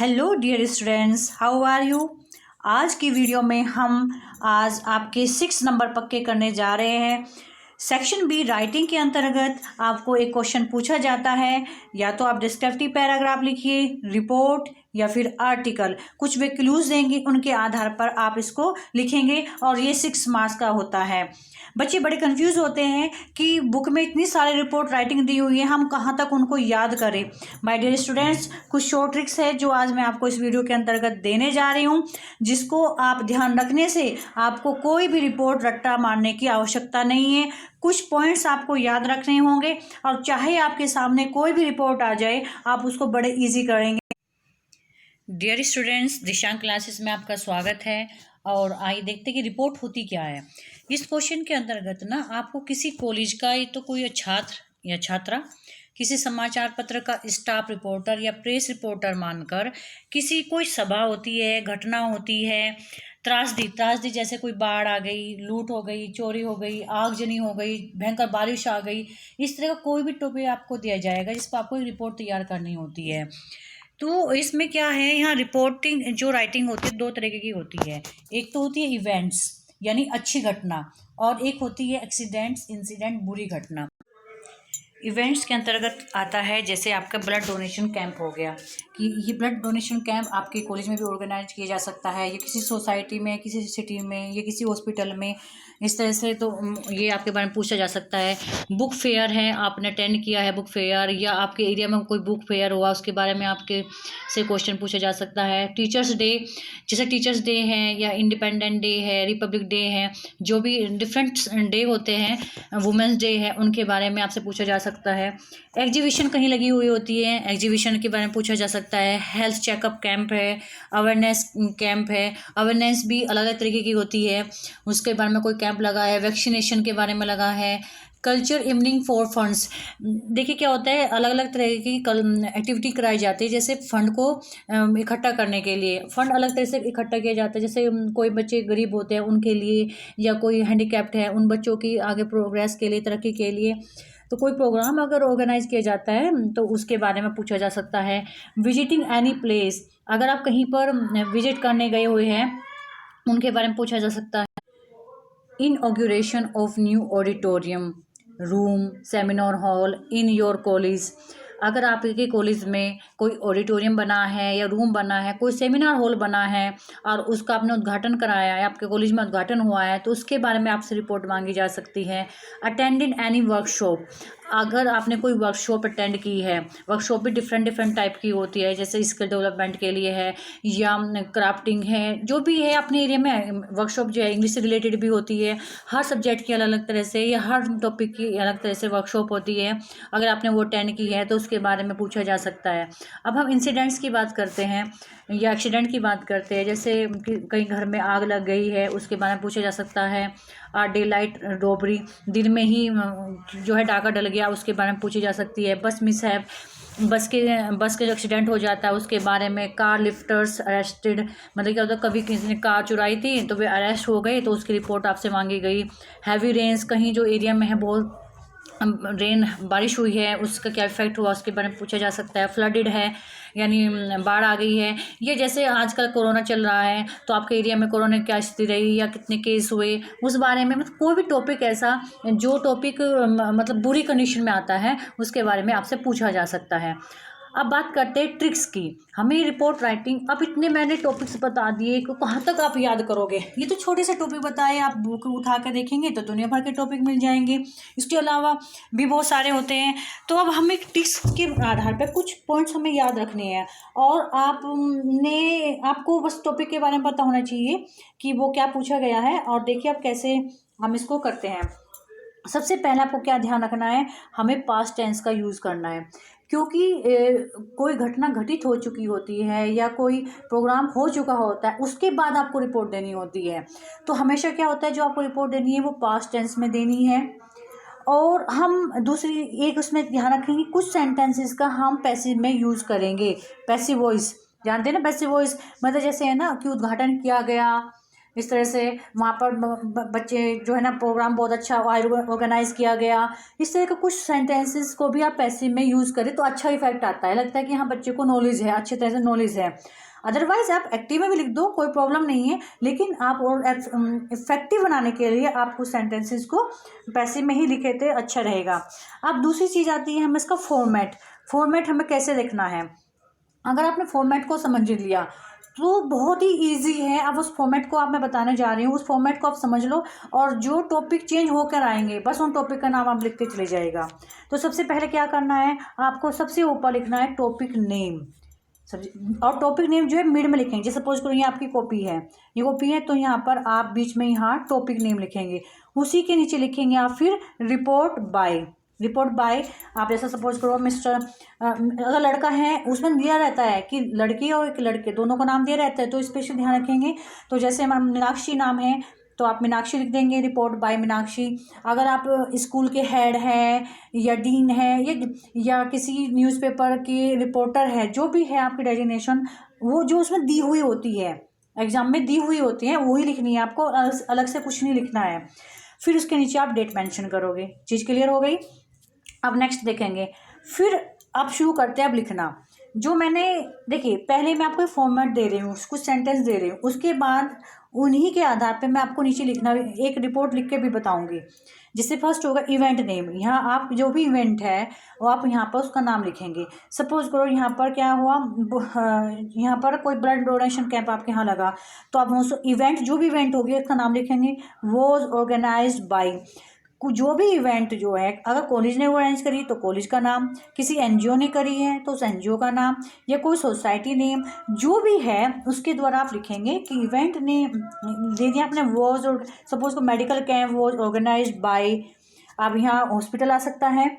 Hello dear students, how are you. आज की video में हम आज आपके 6 नंबर पक्के करने जा रहे हैं। सेक्शन बी राइटिंग के अंतर्गत आपको एक क्वेश्चन पूछा जाता है, या तो आप डिस्क्रिप्टिव पैराग्राफ लिखिए, रिपोर्ट या फिर आर्टिकल। कुछ वे क्लूज देंगे, उनके आधार पर आप इसको लिखेंगे और ये 6 मार्क्स का होता है। बच्चे बड़े कंफ्यूज होते हैं कि बुक में इतनी सारी रिपोर्ट राइटिंग दी हुई है, हम कहाँ तक उनको याद करें। माय डियर स्टूडेंट्स, कुछ शॉर्ट ट्रिक्स है जो आज मैं आपको इस वीडियो के अंतर्गत देने जा रही हूँ, जिसको आप ध्यान रखने से आपको कोई भी रिपोर्ट रट्टा मारने की आवश्यकता नहीं है। कुछ पॉइंट्स आपको याद रखने होंगे और चाहे आपके सामने कोई भी रिपोर्ट आ जाए, आप उसको बड़े ईजी करेंगे। डियर स्टूडेंट्स, दिशांक क्लासेस में आपका स्वागत है। और आइए देखते कि रिपोर्ट होती क्या है। इस क्वेश्चन के अंतर्गत ना आपको किसी कॉलेज का या तो कोई छात्र या छात्रा, किसी समाचार पत्र का स्टाफ रिपोर्टर या प्रेस रिपोर्टर मानकर किसी कोई सभा होती है, घटना होती है, त्रासदी जैसे कोई बाढ़ आ गई, लूट हो गई, चोरी हो गई, आगजनी हो गई, भयंकर बारिश आ गई, इस तरह का कोई भी टॉपिक आपको दिया जाएगा जिस पर आपको एक रिपोर्ट तैयार करनी होती है। तो इसमें क्या है, यहाँ रिपोर्टिंग जो राइटिंग होती है 2 तरीके की होती है। एक तो होती है इवेंट्स यानी अच्छी घटना, और एक होती है एक्सीडेंट्स इंसिडेंट बुरी घटना। इवेंट्स के अंतर्गत आता है जैसे आपका ब्लड डोनेशन कैंप हो गया, कि ये ब्लड डोनेशन कैंप आपके कॉलेज में भी ऑर्गेनाइज किया जा सकता है, या किसी सोसाइटी में, किसी सिटी में, या किसी हॉस्पिटल में, इस तरह से। तो ये आपके बारे में पूछा जा सकता है। बुक फेयर है, आपने अटेंड किया है बुक फेयर, या आपके एरिया में कोई बुक फेयर हुआ, उसके बारे में आपके से क्वेश्चन पूछा जा सकता है। टीचर्स डे, जैसे टीचर्स डे है या इंडिपेंडेंट डे है, रिपब्लिक डे है, जो भी डिफरेंट डे होते हैं, वुमेंस डे है, उनके बारे में आपसे पूछा जा सकता है। एग्जीबिशन कहीं लगी हुई होती है, एग्जीबिशन के बारे में पूछा जा सकता है। हेल्थ चेकअप कैंप है, अवेयरनेस कैंप है, अवेयरनेस भी अलग अलग तरीके की होती है, उसके बारे में कोई कैंप लगा है। वैक्सीनेशन के बारे में लगा है। कल्चर इवनिंग फॉर फंड्स, देखिए क्या होता है, अलग अलग तरह की एक्टिविटी कराई जाती है, जैसे फंड को इकट्ठा करने के लिए। फंड अलग तरह से इकट्ठा किया जाता है, जैसे कोई बच्चे गरीब होते हैं उनके लिए, या कोई हैंडीकैप्ड है उन बच्चों की आगे प्रोग्रेस के लिए, तरक्की के लिए। तो कोई प्रोग्राम अगर ऑर्गेनाइज किया जाता है तो उसके बारे में पूछा जा सकता है। विजिटिंग एनी प्लेस, अगर आप कहीं पर विजिट करने गए हुए हैं उनके बारे में पूछा जा सकता है। Inauguration of new auditorium room seminar hall in your college, अगर आपके कॉलेज में कोई ऑडिटोरियम बना है या रूम बना है, कोई सेमिनार हॉल बना है और उसका आपने उद्घाटन कराया है, आपके कॉलेज में उद्घाटन हुआ है, तो उसके बारे में आपसे रिपोर्ट मांगी जा सकती है। अटेंडेड एनी वर्कशॉप, अगर आपने कोई वर्कशॉप अटेंड की है, वर्कशॉप भी डिफरेंट डिफरेंट टाइप की होती है, जैसे स्किल डेवलपमेंट के लिए है या क्राफ्टिंग है, जो भी है अपने एरिया में वर्कशॉप जो है, इंग्लिश से रिलेटेड भी होती है। हर सब्जेक्ट की अलग अलग तरह से या हर टॉपिक की अलग तरह से वर्कशॉप होती है, अगर आपने वो अटेंड की है तो उसके बारे में पूछा जा सकता है। अब हम इंसिडेंट्स की बात करते हैं या एक्सीडेंट की बात करते हैं, जैसे कहीं घर में आग लग गई है, उसके बारे में पूछा जा सकता है। डे लाइट रॉबरी, दिन में ही जो है डाका डल गया, उसके बारे में पूछी जा सकती है। बस मिस है, बस के जो एक्सीडेंट हो जाता है उसके बारे में। कार लिफ्टर्स अरेस्टेड, मतलब क्या होता है, कभी किसी ने कार चुराई थी तो वे अरेस्ट हो गए तो उसकी रिपोर्ट आपसे मांगी गई। हैवी रेन्स, कहीं जो एरिया में है बहुत रेन बारिश हुई है, उसका क्या इफेक्ट हुआ उसके बारे में पूछा जा सकता है। फ्लडेड है यानी बाढ़ आ गई है, ये जैसे आजकल कोरोना चल रहा है तो आपके एरिया में कोरोना की क्या स्थिति रही या कितने केस हुए, उस बारे में। मतलब कोई भी टॉपिक ऐसा जो टॉपिक मतलब बुरी कंडीशन में आता है उसके बारे में आपसे पूछा जा सकता है। अब बात करते हैं ट्रिक्स की। हमें रिपोर्ट राइटिंग, अब इतने मैंने टॉपिक्स बता दिए कि कहाँ तक आप याद करोगे। ये तो छोटे से टॉपिक बताए, आप बुक उठा कर देखेंगे तो दुनिया भर के टॉपिक मिल जाएंगे, इसके अलावा भी बहुत सारे होते हैं। तो अब हमें ट्रिक्स के आधार पर कुछ पॉइंट्स हमें याद रखने हैं, और आपको बस टॉपिक के बारे में पता होना चाहिए कि वो क्या पूछा गया है। और देखिए अब कैसे हम इसको करते हैं। सबसे पहले आपको क्या ध्यान रखना है, हमें पास्ट टेंस का यूज़ करना है, क्योंकि कोई घटना घटित हो चुकी होती है या कोई प्रोग्राम हो चुका होता है, उसके बाद आपको रिपोर्ट देनी होती है। तो हमेशा क्या होता है, जो आपको रिपोर्ट देनी है वो पास्ट टेंस में देनी है। और हम दूसरी एक उसमें ध्यान रखेंगे, कुछ सेंटेंसेस का हम पैसिव में यूज़ करेंगे। पैसिव वॉइस जानते हैं ना, पैसिव वॉइस मतलब जैसे है ना कि उद्घाटन किया गया, इस तरह से वहाँ पर बच्चे जो है ना प्रोग्राम बहुत अच्छा ऑर्गेनाइज किया गया। इस तरह के कुछ सेंटेंसेस को भी आप पैसिव में यूज़ करें तो अच्छा इफेक्ट आता है, लगता है कि हाँ बच्चे को नॉलेज है, अच्छी तरह से नॉलेज है। अदरवाइज आप एक्टिव में भी लिख दो, कोई प्रॉब्लम नहीं है, लेकिन आप और इफेक्टिव बनाने के लिए आप कुछ सेंटेंसेस को पैसिव में ही लिखे तो अच्छा रहेगा। अब दूसरी चीज़ आती है हमें इसका फॉर्मेट हमें कैसे लिखना है। अगर आपने फॉर्मेट को समझ लिया तो बहुत ही इजी है। अब उस फॉर्मेट को आप मैं बताने जा रही हूँ, उस फॉर्मेट को आप समझ लो और जो टॉपिक चेंज होकर आएंगे बस उन टॉपिक का नाम आप लिखते चले जाएगा। तो सबसे पहले क्या करना है, आपको सबसे ऊपर लिखना है टॉपिक नेम, और टॉपिक नेम जो है मिड में लिखेंगे। जैसे सपोज करो ये आपकी कॉपी है, ये कॉपी है तो यहाँ पर आप बीच में यहाँ टॉपिक नेम लिखेंगे, उसी के नीचे लिखेंगे आप फिर रिपोर्ट बाय आप जैसा सपोज करो मिस्टर, अगर लड़का है उसमें दिया रहता है कि लड़की और एक लड़के दोनों का नाम दिया रहता है तो स्पेशल ध्यान रखेंगे। तो जैसे हमारा मीनाक्षी नाम है तो आप मीनाक्षी लिख देंगे, रिपोर्ट बाय मीनाक्षी। अगर आप स्कूल के हेड है या डीन है या किसी न्यूज़पेपर के रिपोर्टर है, जो भी है आपकी डेजिग्नेशन, वो जो उसमें दी हुई होती है, एग्जाम में दी हुई होती है वही लिखनी है आपको, अलग से कुछ नहीं लिखना है। फिर उसके नीचे आप डेट मेंशन करोगे। चीज़ क्लियर हो गई। अब नेक्स्ट देखेंगे, फिर अब शुरू करते हैं अब लिखना। जो मैंने देखिए पहले मैं आपको फॉर्मेट दे रही हूँ, कुछ सेंटेंस दे रही हूँ, उसके बाद उन्हीं के आधार पे मैं आपको नीचे लिखना एक रिपोर्ट लिख के भी बताऊंगी। जिससे फर्स्ट होगा इवेंट नेम, यहाँ आप जो भी इवेंट है वो आप यहाँ पर उसका नाम लिखेंगे। सपोज करो यहाँ पर क्या हुआ, यहाँ पर कोई ब्लड डोनेशन कैंप आपके यहाँ लगा तो आप इवेंट जो भी इवेंट होगी उसका नाम लिखेंगे, वॉज ऑर्गेनाइज्ड बाय। जो भी इवेंट जो है, अगर कॉलेज ने ऑर्गेनाइज करी तो कॉलेज का नाम, किसी एनजीओ ने करी है तो उस एनजीओ का नाम, या कोई सोसाइटी नेम, जो भी है उसके द्वारा आप लिखेंगे कि इवेंट ने दे दिया आपने वॉज, और सपोज को medical camp was organised by. अब यहाँ हॉस्पिटल आ सकता है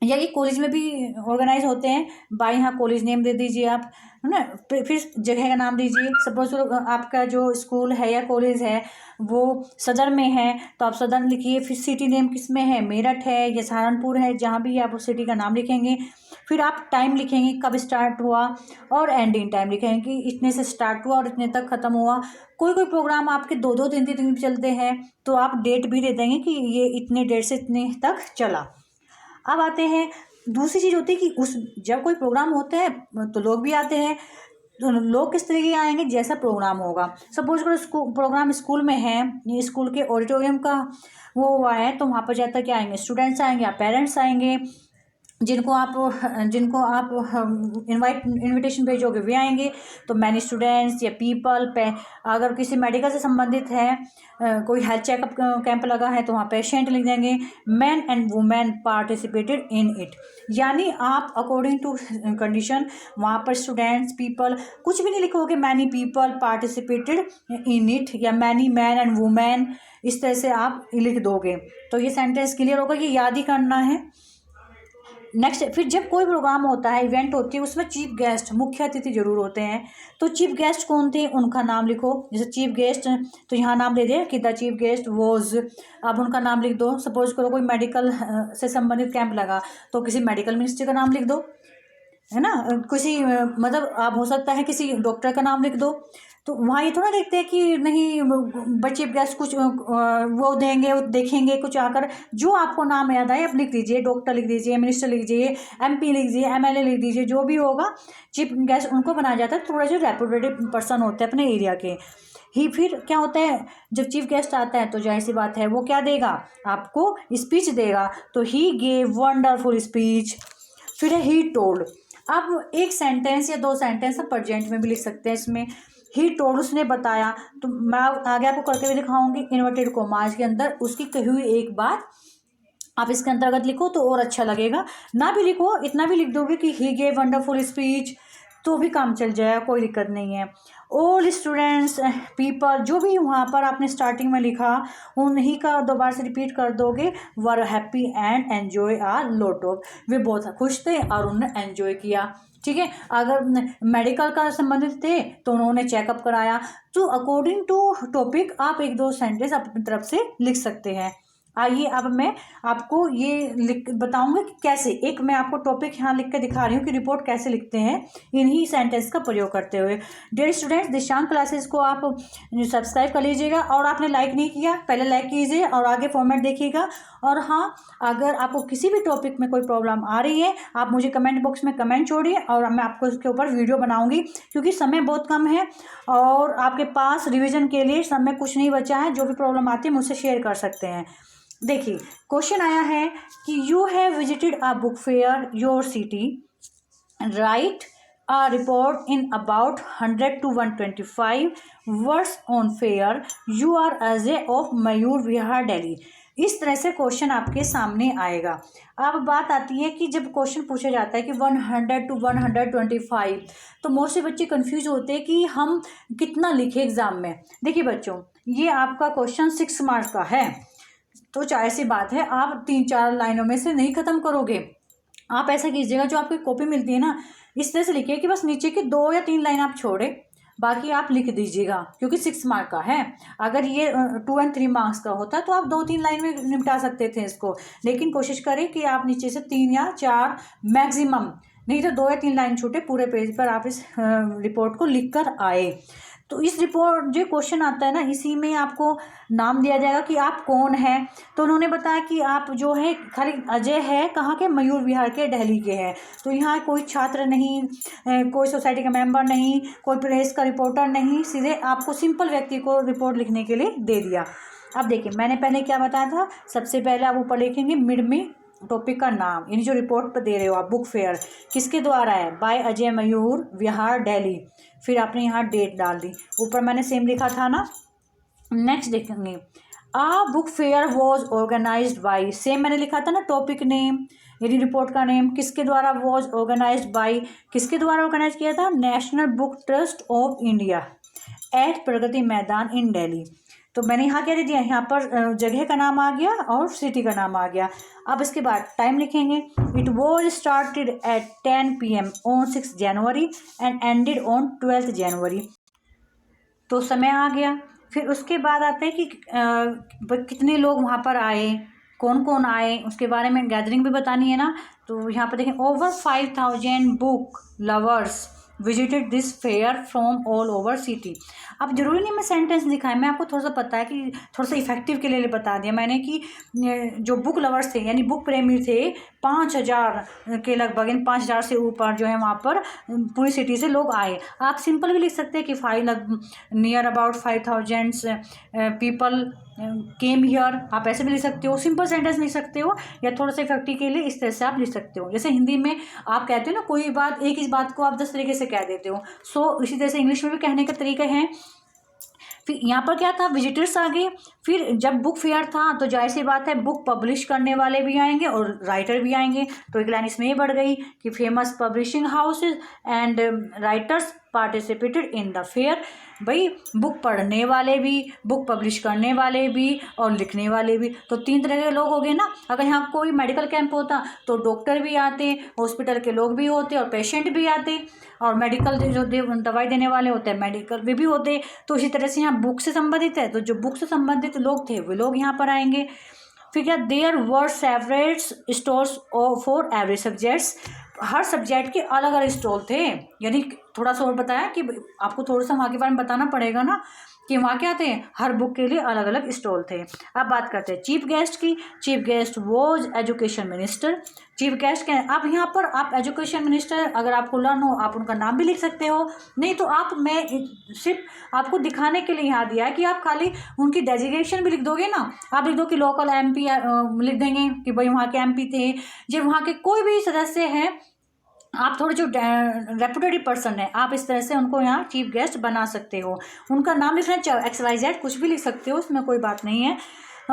या ये कॉलेज में भी ऑर्गेनाइज होते हैं, बाय यहाँ कॉलेज नेम दे दीजिए आप, है ना। फिर जगह का नाम दीजिए। सपोज आपका जो स्कूल है या कॉलेज है वो सदर में है तो आप सदर लिखिए। फिर सिटी नेम किस में है, मेरठ है या सहारनपुर है, जहाँ भी आप उस सिटी का नाम लिखेंगे। फिर आप टाइम लिखेंगे कब स्टार्ट हुआ, और एंडिंग टाइम लिखेंगे कि इतने से स्टार्ट हुआ और इतने तक ख़त्म हुआ। कोई प्रोग्राम आपके 2-2 3-3 दिन चलते हैं तो आप डेट भी दे देंगे कि ये इतने डेट से इतने तक चला। अब आते हैं दूसरी चीज़ होती है कि उस जब कोई प्रोग्राम होता है तो लोग भी आते हैं। तो लोग किस तरीके के आएंगे, जैसा प्रोग्राम होगा। सपोज करो प्रोग्राम स्कूल में है, ये स्कूल के ऑडिटोरियम का वो हुआ है तो वहाँ पर ज़्यादातर क्या आएंगे, स्टूडेंट्स आएंगे या पेरेंट्स आएंगे। जिनको आप इनविटेशन भेजोगे वे आएंगे। तो मैनी स्टूडेंट्स या पीपल पे, अगर किसी मेडिकल से संबंधित है, कोई हेल्थ चेकअप कैंप लगा है तो वहाँ पेशेंट लिख देंगे। Man and women participated in it, यानी आप अकॉर्डिंग टू कंडीशन वहाँ पर स्टूडेंट्स पीपल कुछ भी नहीं लिखोगे, many people participated in it या मैनी मैन एंड वुमेन, इस तरह से आप लिख दोगे। तो ये सेंटेंस क्लियर होगा, ये याद ही करना है। नेक्स्ट, फिर जब कोई प्रोग्राम होता है, इवेंट होती है, उसमें चीफ गेस्ट मुख्य अतिथि जरूर होते हैं। तो चीफ गेस्ट कौन थे उनका नाम लिखो। जैसे चीफ गेस्ट तो यहाँ नाम दे दिया कि द चीफ गेस्ट वॉज, अब उनका नाम लिख दो। सपोज करो कोई मेडिकल से संबंधित कैंप लगा तो किसी मेडिकल मिनिस्ट्री का नाम लिख दो, है ना। किसी मतलब आप हो सकता है किसी डॉक्टर का नाम लिख दो। तो वहाँ ये थोड़ा देखते हैं कि नहीं बच्चे गेस्ट कुछ वो देंगे देखेंगे कुछ आकर, जो आपको नाम याद आए आप लिख दीजिए। डॉक्टर लिख दीजिए, मिनिस्टर लिख दीजिए, एमपी लिख दीजिए, एमएलए लिख दीजिए, जो भी होगा। चीफ गेस्ट उनको बनाया जाता है थोड़ा जो रेपुटेड पर्सन होते हैं अपने एरिया के ही। फिर क्या होता है, जब चीफ गेस्ट आता है तो जाहिर सी बात है वो क्या देगा, आपको स्पीच देगा। तो ही गेव वंडरफुल स्पीच। फिर है ही टोल्ड। अब एक सेंटेंस या 2 सेंटेंस हम प्रेजेंट में भी लिख सकते हैं इसमें। ही टोल्ड, उसने बताया। तो मैं आगे आपको करके भी दिखाऊंगी इन्वर्टेड कॉमास के अंदर उसकी कही हुई एक बात आप इसके अंतर्गत लिखो तो और अच्छा लगेगा। ना भी लिखो, इतना भी लिख दोगे कि ही गेव वंडरफुल स्पीच तो भी काम चल जाएगा, कोई दिक्कत नहीं है। ऑल स्टूडेंट्स पीपल, जो भी वहाँ पर आपने स्टार्टिंग में लिखा उन्हीं का दोबारा से रिपीट कर दोगे। Were happy and enjoy a lot of, वे बहुत खुश थे और उन्होंने एन्जॉय किया। ठीक है, अगर मेडिकल का संबंधित थे तो उन्होंने चेकअप कराया। तो अकॉर्डिंग टू टॉपिक आप 1-2 सेंटेंस अपनी तरफ से लिख सकते हैं। आइए अब मैं आपको ये लिख बताऊंगा कि कैसे, एक मैं आपको टॉपिक यहाँ लिख के दिखा रही हूँ कि रिपोर्ट कैसे लिखते हैं इन्हीं सेंटेंस का प्रयोग करते हुए। डियर स्टूडेंट्स, दिशांक क्लासेस को आप सब्सक्राइब कर लीजिएगा, और आपने लाइक नहीं किया पहले लाइक कीजिए और आगे फॉर्मेट देखिएगा। और हाँ, अगर आपको किसी भी टॉपिक में कोई प्रॉब्लम आ रही है आप मुझे कमेंट बॉक्स में कमेंट छोड़िए और मैं आपको उसके ऊपर वीडियो बनाऊंगी, क्योंकि समय बहुत कम है और आपके पास रिविजन के लिए समय कुछ नहीं बचा है। जो भी प्रॉब्लम आती है मुझसे शेयर कर सकते हैं। देखिए क्वेश्चन आया है कि you have visited a book fair your city, write a report in about 100 to 125 words on fair, you are as a of Mayur Vihar Delhi. इस तरह से क्वेश्चन आपके सामने आएगा। अब बात आती है कि जब क्वेश्चन पूछा जाता है कि 100 to 125, तो मोस्ट से बच्चे कंफ्यूज होते हैं कि हम कितना लिखे एग्जाम में। देखिए बच्चों, ये आपका क्वेश्चन 6 मार्क्स का है, तो जाहिर सी बात है आप 3-4 लाइनों में से नहीं ख़त्म करोगे। आप ऐसा कीजिएगा, जो आपकी कॉपी मिलती है ना, इस तरह से लिखिए कि बस नीचे की 2 या 3 लाइन आप छोड़े, बाकी आप लिख दीजिएगा, क्योंकि 6 मार्क का है। अगर ये 2 और 3 मार्क्स का होता तो आप 2-3 लाइन में निपटा सकते थे इसको, लेकिन कोशिश करें कि आप नीचे से 3 या 4 मैक्सिमम, नहीं तो 2 या 3 लाइन छूटे पूरे पेज पर आप इस रिपोर्ट को लिख कर आए। तो इस रिपोर्ट जो क्वेश्चन आता है ना, इसी में आपको नाम दिया जाएगा कि आप कौन हैं। तो उन्होंने बताया कि आप जो है खाली अजय है, कहाँ के, मयूर विहार के, दिल्ली के हैं। तो यहाँ कोई छात्र नहीं, कोई सोसाइटी का मेंबर नहीं, कोई प्रेस का रिपोर्टर नहीं, सीधे आपको सिंपल व्यक्ति को रिपोर्ट लिखने के लिए दे दिया। अब देखिए मैंने पहले क्या बताया था, सबसे पहले आप ऊपर लिखेंगे मिड में टॉपिक का नाम, यानी जो रिपोर्ट पर दे रहे हो आप, बुक फेयर किसके द्वारा है, बाय अजय मयूर विहार दिल्ली। फिर आपने यहाँ डेट डाल दी, ऊपर मैंने सेम लिखा था ना। नेक्स्ट देखेंगे, a book fair was organised by, same मैंने लिखा था ना टॉपिक नेम, यानी रिपोर्ट का नेम किसके द्वारा, वॉज ऑर्गेनाइज्ड बाय किसके द्वारा ऑर्गेनाइज किया था, National Book Trust of India at Pragati Maidan in Delhi. तो मैंने यहाँ क्या दे दिया, यहाँ पर जगह का नाम आ गया और सिटी का नाम आ गया। अब इसके बाद टाइम लिखेंगे, it was started at 10 PM on 6 January and ended on 12 जनवरी। तो समय आ गया। फिर उसके बाद आता है कि कितने लोग वहाँ पर आए, कौन कौन आए, उसके बारे में गैदरिंग भी बतानी है ना। तो यहाँ पर देखें, over 5000 book lovers visited this fair from all over city. अब जरूरी नहीं मैं सेंटेंस दिखाएं, मैं आपको थोड़ा सा पता है कि थोड़ा सा इफेक्टिव के लिए बता दिया मैंने कि जो बुक लवर्स थे यानी बुक प्रेमी थे 5000 के लगभग, इन 5000 से ऊपर जो है वहाँ पर पूरी सिटी से लोग आए। आप सिंपल भी लिख सकते हैं कि near about 5000 people came here, आप ऐसे भी लिख सकते हो, सिंपल सेंटेंस लिख सकते हो, या थोड़ा सा इफेक्टिव के लिए इस तरह से आप लिख सकते हो। जैसे हिंदी में आप कहते हो ना कोई बात, एक ही बात को आप 10 तरीके से कह देते हो, सो इसी तरह से इंग्लिश में भी कहने का तरीका है। फिर यहाँ पर क्या था, विजिटर्स आ गए। फिर जब बुक फेयर था तो जाहिर सी बात है बुक पब्लिश करने वाले भी आएंगे और राइटर भी आएंगे। तो एक लाइन इसमें ये बढ़ गई कि famous publishing houses and writers participated in the fair. भाई बुक पढ़ने वाले भी, बुक पब्लिश करने वाले भी और लिखने वाले भी, तो 3 तरह के लोग हो गए ना। अगर यहाँ कोई मेडिकल कैंप होता तो डॉक्टर भी आते, हॉस्पिटल के लोग भी होते और पेशेंट भी आते, और मेडिकल जो दवाई देने वाले होते हैं मेडिकल भी होते। तो इसी तरह से यहाँ बुक से संबंधित है तो जो बुक से संबंधित लोग थे वो लोग यहाँ पर आएंगे। फिर क्या, there were separate stores for every subjects, हर सब्जेक्ट के अलग अलग स्टॉल थे। यानी थोड़ा सा और बताया कि आपको थोड़ा सा वहाँ के बारे में बताना पड़ेगा ना कि वहाँ क्या थे, हर बुक के लिए अलग अलग स्टॉल थे। अब बात करते हैं चीफ गेस्ट की। Chief guest was education minister. Chief guest के, अब यहाँ पर आप एजुकेशन मिनिस्टर अगर आपको लर्न हो आप उनका नाम भी लिख सकते हो, नहीं तो आप, मैं सिर्फ आपको दिखाने के लिए यहाँ दिया है कि आप खाली उनकी डेजिग्नेशन भी लिख दोगे ना। आप लिख दो कि लोकल MP लिख देंगे कि भाई वहाँ के MP थे। जब वहाँ के कोई भी सदस्य हैं, आप थोड़े जो रेपुटेड पर्सन है आप इस तरह से उनको यहाँ चीफ गेस्ट बना सकते हो। उनका नाम लिखना चाहे XYZ कुछ भी लिख सकते हो, उसमें कोई बात नहीं है।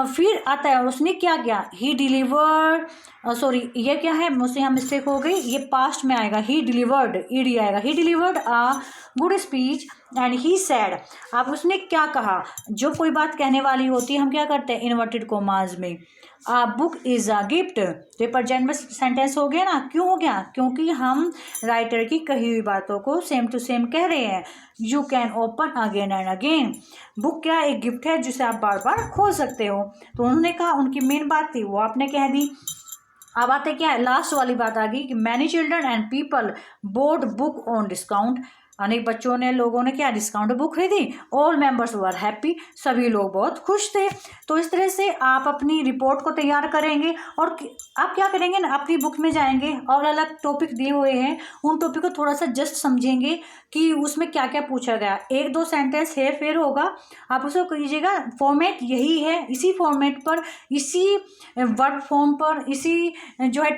फिर आता है उसने क्या किया, ही डिलीवर्ड, सॉरी ये क्या है, मुझसे यहाँ मिस्टेक हो गई, ये पास्ट में आएगा, ही डिलीवर्ड, ईडी आएगा, he delivered good speech and he said. अब उसने क्या कहा, जो कोई बात कहने वाली होती है हम क्या करते हैं इन्वर्टेड कोमास में, आ बुक इज़ अ गिफ्ट। तो प्रेजेंट में सेंटेंस हो गया ना, क्यों हो गया, क्योंकि हम राइटर की कही हुई बातों को सेम टू सेम कह रहे हैं। You can open again and again. Book क्या एक गिफ्ट है जिसे आप बार बार खोल सकते हो। तो उन्होंने कहा, उनकी मेन बात थी वो आपने कह दी। अब आते क्या है, लास्ट वाली बात आ गई कि many children and people board book on discount. अनेक बच्चों ने, लोगों ने क्या डिस्काउंट बुक खरीदी। ऑल मेंबर्स वर हैप्पी, सभी लोग बहुत खुश थे। तो इस तरह से आप अपनी रिपोर्ट को तैयार करेंगे और आप क्या करेंगे ना, अपनी बुक में जाएंगे और अलग टॉपिक दिए हुए हैं उन टॉपिक को थोड़ा सा जस्ट समझेंगे कि उसमें क्या क्या पूछा गया। एक दो सेंटेंस हेर फेर होगा, आप उसको कीजिएगा। फॉर्मेट यही है, इसी फॉर्मेट पर, इसी वर्ब फॉर्म पर, इसी जो है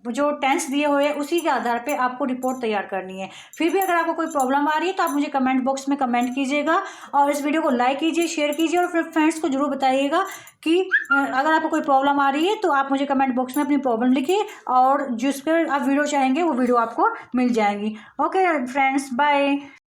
जो टेंस दिए हुए हैं उसी के आधार पे आपको रिपोर्ट तैयार करनी है। फिर भी अगर आपको कोई प्रॉब्लम आ रही है तो आप मुझे कमेंट बॉक्स में कमेंट कीजिएगा और इस वीडियो को लाइक कीजिए, शेयर कीजिए और फिर फ्रेंड्स को जरूर बताइएगा कि अगर आपको कोई प्रॉब्लम आ रही है तो आप मुझे कमेंट बॉक्स में अपनी प्रॉब्लम लिखिए और जिस पर आप वीडियो चाहेंगे वो वीडियो आपको मिल जाएगी। Okay friends, bye.